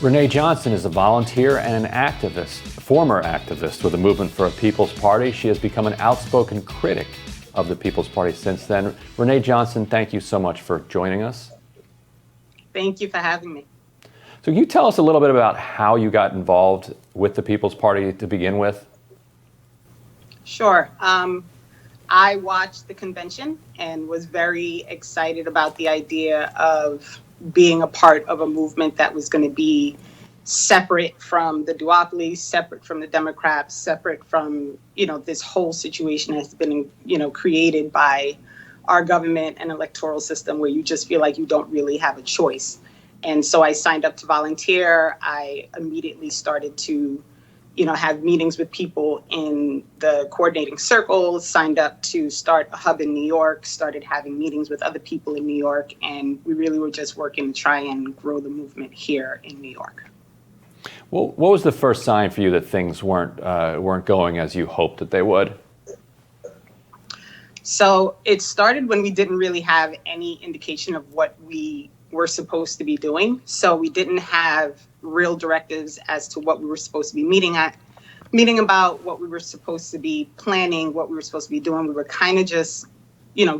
Renee Johnston is a volunteer and an activist, former activist with the Movement for a People's Party. She has become an outspoken critic of the People's Party since then. Renee Johnston, thank you so much for joining us. Thank you for having me. So can you tell us a little bit about how you got involved with the People's Party to begin with? Sure. I watched the convention and was very excited about the idea of being a part of a movement that was going to be separate from the duopoly, separate from the Democrats, separate from, this whole situation has been, created by our government and electoral system where you just feel like you don't really have a choice. And so I signed up to volunteer. I immediately started to have meetings with people in the coordinating circles, signed up to start a hub in New York, started having meetings with other people in New York, and we really were just working to try and grow the movement here in New York. Well, what was the first sign for you that things weren't going as you hoped that they would? So it started when we didn't really have any indication of what we were supposed to be doing. So we didn't have real directives as to what we were supposed to be meeting about, what we were supposed to be planning, what we were supposed to be doing. We were kind of just,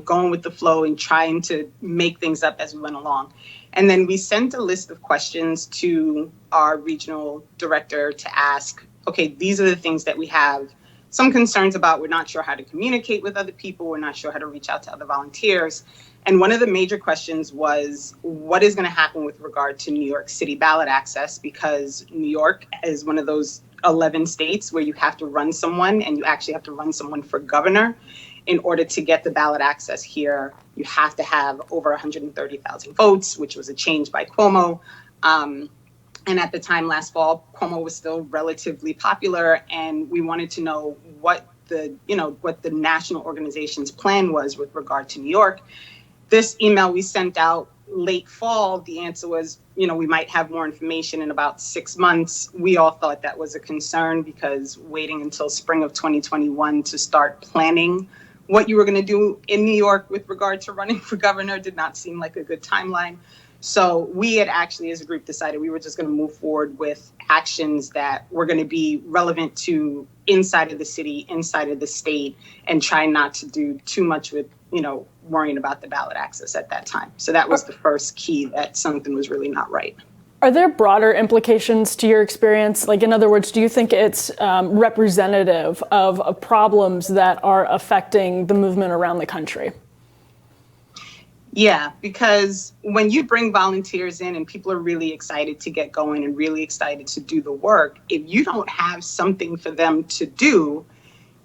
going with the flow and trying to make things up as we went along. And then we sent a list of questions to our regional director to ask, okay, these are the things that we have some concerns about. We're not sure how to communicate with other people. We're not sure how to reach out to other volunteers. And one of the major questions was, what is going to happen with regard to New York City ballot access? Because New York is one of those 11 states where you have to run someone, and you actually have to run someone for governor. In order to get the ballot access here, you have to have over 130,000 votes, which was a change by Cuomo. And at the time last fall, Cuomo was still relatively popular, and we wanted to know what the national organization's plan was with regard to New York. This email we sent out late fall, the answer was, we might have more information in about 6 months. We all thought that was a concern because waiting until spring of 2021 to start planning what you were going to do in New York with regard to running for governor did not seem like a good timeline. So we had actually, as a group, decided we were just going to move forward with actions that were going to be relevant to inside of the city, inside of the state, and try not to do too much with, worrying about the ballot access at that time. So that was the first key that something was really not right. Are there broader implications to your experience? Like, in other words, do you think it's representative of problems that are affecting the movement around the country? Yeah, because when you bring volunteers in and people are really excited to get going and really excited to do the work, if you don't have something for them to do,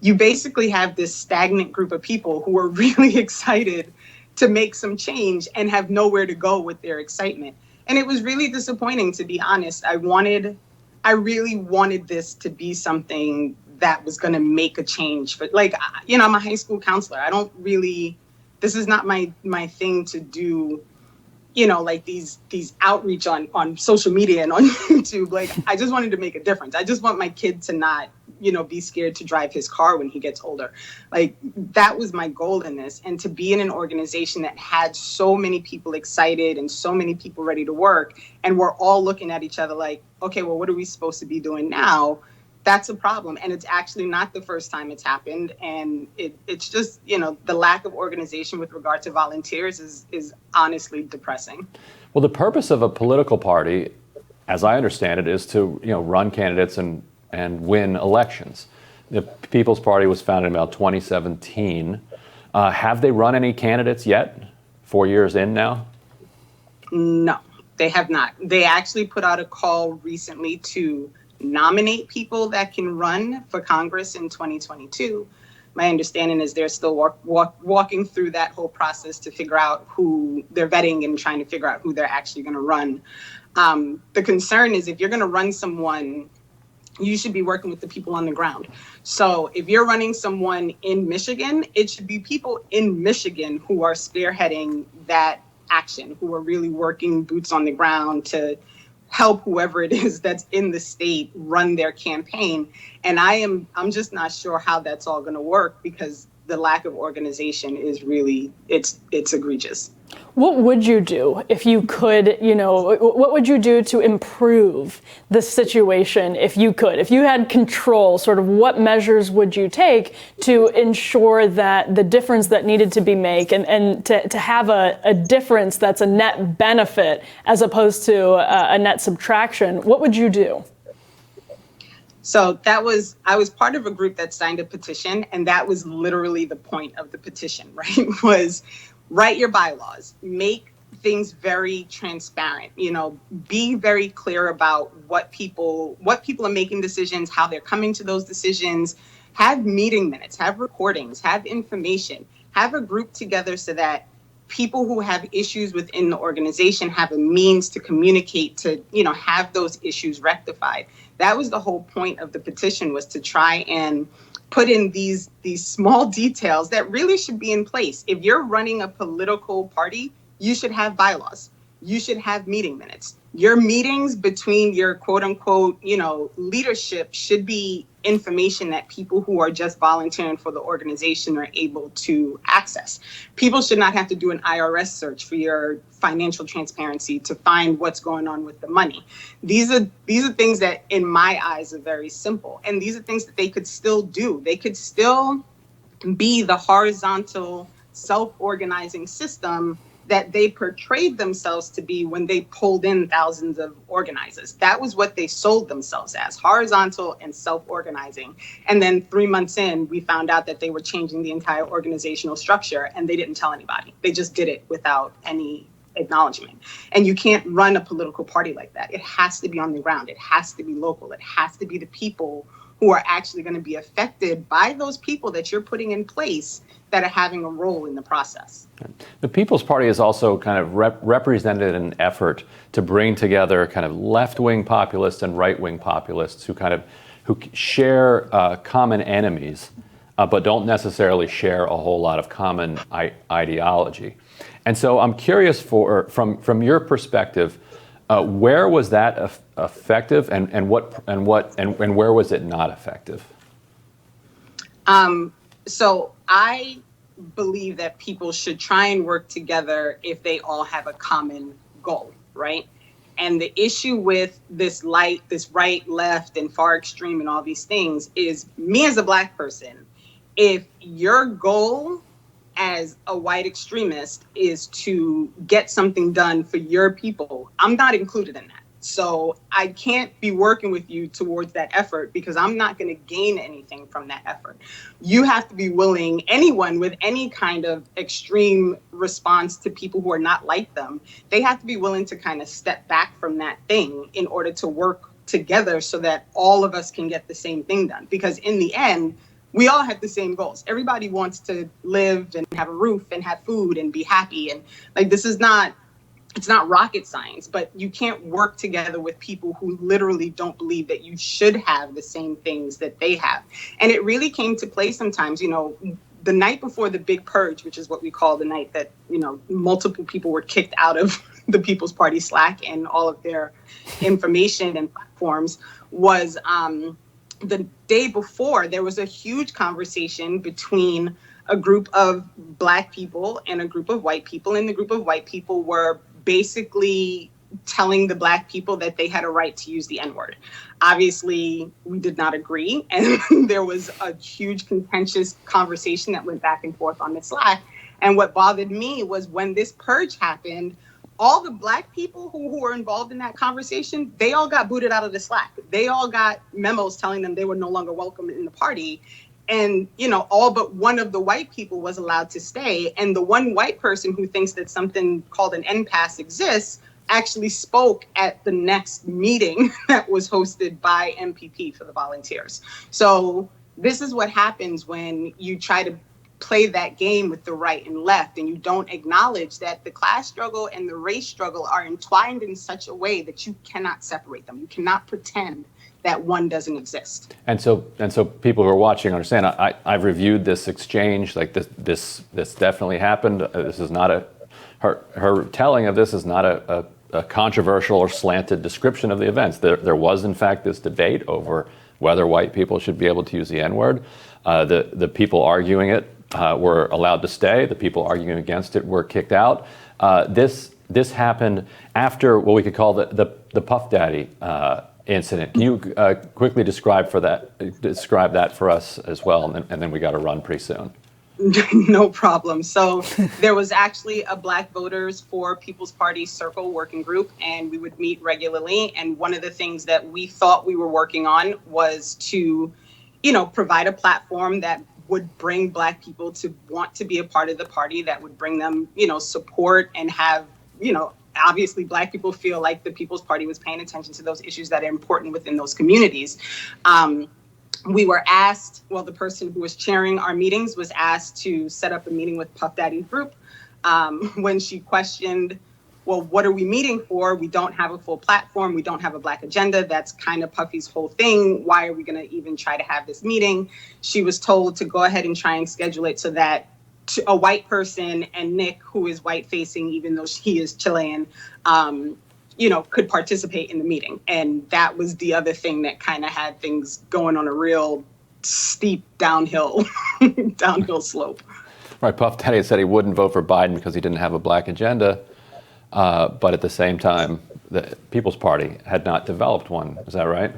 you basically have this stagnant group of people who are really excited to make some change and have nowhere to go with their excitement. And it was really disappointing, to be honest. I really wanted this to be something that was going to make a change. But I'm a high school counselor. This is not my thing to do, these outreach on social media and on YouTube. I just wanted to make a difference. I just want my kid to not, be scared to drive his car when he gets older. That was my goal in this. And to be in an organization that had so many people excited and so many people ready to work, and we're all looking at each other like, okay, well, what are we supposed to be doing now? That's a problem. And it's actually not the first time it's happened. And it's just, the lack of organization with regard to volunteers is honestly depressing. Well, the purpose of a political party, as I understand it, is to, run candidates and win elections. The People's Party was founded in about 2017. Have they run any candidates yet? 4 years in now? No, they have not. They actually put out a call recently to nominate people that can run for Congress in 2022. My understanding is they're still walking through that whole process to figure out who they're vetting and trying to figure out who they're actually going to run. The concern is if you're going to run someone, you should be working with the people on the ground. So if you're running someone in Michigan, it should be people in Michigan who are spearheading that action, who are really working boots on the ground to help whoever it is that's in the state run their campaign. And I'm just not sure how that's all going to work because the lack of organization is really, it's egregious. What would you do if you could, what would you do to improve the situation if you could? If you had control, sort of what measures would you take to ensure that the difference that needed to be made and to have a difference that's a net benefit as opposed to a net subtraction? What would you do? So I was part of a group that signed a petition, and that was literally the point of the petition, right? Was write your bylaws, make things very transparent, be very clear about what people are making decisions, how they're coming to those decisions, have meeting minutes, have recordings, have information, have a group together so that people who have issues within the organization have a means to communicate to, have those issues rectified. That was the whole point of the petition, was to try and put in these small details that really should be in place. If you're running a political party, you should have bylaws. You should have meeting minutes. Your meetings between your quote unquote, leadership should be information that people who are just volunteering for the organization are able to access. People should not have to do an IRS search for your financial transparency to find what's going on with the money. These are things that in my eyes are very simple. And these are things that they could still do. They could still be the horizontal self-organizing system that they portrayed themselves to be when they pulled in thousands of organizers. That was what they sold themselves as, horizontal and self-organizing. And then 3 months in, we found out that they were changing the entire organizational structure, and they didn't tell anybody. They just did it without any acknowledgement. And you can't run a political party like that. It has to be on the ground. It has to be local. It has to be the people who are actually going to be affected by those people that you're putting in place that are having a role in the process. The People's Party is also kind of represented an effort to bring together kind of left-wing populists and right-wing populists who share common enemies, but don't necessarily share a whole lot of common ideology. And so I'm curious, from your perspective, where was that effective, and where was it not effective? So I believe that people should try and work together if they all have a common goal, right? And the issue with this right, left, and far extreme and all these things is, me as a Black person, if your goal as a white extremist is to get something done for your people, I'm not included in that. So I can't be working with you towards that effort because I'm not going to gain anything from that effort. You have to be willing, anyone with any kind of extreme response to people who are not like them, they have to be willing to kind of step back from that thing in order to work together so that all of us can get the same thing done. Because in the end, we all have the same goals. Everybody wants to live and have a roof and have food and be happy. And it's not rocket science, but you can't work together with people who literally don't believe that you should have the same things that they have. And it really came to play sometimes, the night before the big purge, which is what we call the night that, multiple people were kicked out of the People's Party Slack and all of their information and platforms, was the day before. There was a huge conversation between a group of Black people and a group of white people. And the group of white people were basically telling the Black people that they had a right to use the N-word. Obviously, we did not agree. And there was a huge contentious conversation that went back and forth on the Slack. And what bothered me was when this purge happened, all the Black people who were involved in that conversation, they all got booted out of the Slack. They all got memos telling them they were no longer welcome in the party. And, all but one of the white people was allowed to stay. And the one white person who thinks that something called an NPAS exists actually spoke at the next meeting that was hosted by MPP for the volunteers. So this is what happens when you try to play that game with the right and left, and you don't acknowledge that the class struggle and the race struggle are entwined in such a way that you cannot separate them. You cannot pretend that one doesn't exist. And so people who are watching understand. I've reviewed this exchange. Like this definitely happened. This is not her telling of this is not a controversial or slanted description of the events. There was in fact this debate over whether white people should be able to use the N-word. The people arguing it were allowed to stay. The people arguing against it were kicked out. This happened after what we could call the Puff Daddy incident. Can you quickly describe that for us as well, and then we got to run pretty soon. No problem. So there was actually a Black Voters for People's Party Circle working group, and we would meet regularly. And one of the things that we thought we were working on was to, provide a platform that would bring Black people to want to be a part of the party, that would bring them, support and have, obviously Black people feel like the People's Party was paying attention to those issues that are important within those communities. We were asked, the person who was chairing our meetings was asked to set up a meeting with Puff Daddy's group. When she questioned, what are we meeting for? We don't have a full platform. We don't have a Black agenda. That's kind of Puffy's whole thing. Why are we going to even try to have this meeting? She was told to go ahead and try and schedule it so that a white person and Nick, who is white facing, even though he is Chilean, could participate in the meeting. And that was the other thing that kind of had things going on a real steep downhill slope. Right. Puff Daddy said he wouldn't vote for Biden because he didn't have a Black agenda. But at the same time, the People's Party had not developed one. Is that right?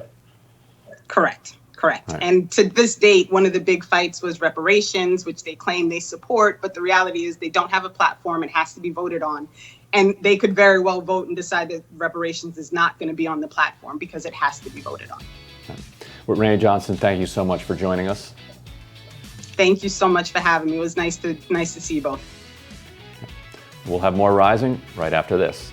Correct. Right. And to this date, one of the big fights was reparations, which they claim they support. But the reality is they don't have a platform. It has to be voted on. And they could very well vote and decide that reparations is not going to be on the platform because it has to be voted on. Well, Renee Johnston, thank you so much for joining us. Thank you so much for having me. It was nice to see you both. We'll have more Rising right after this.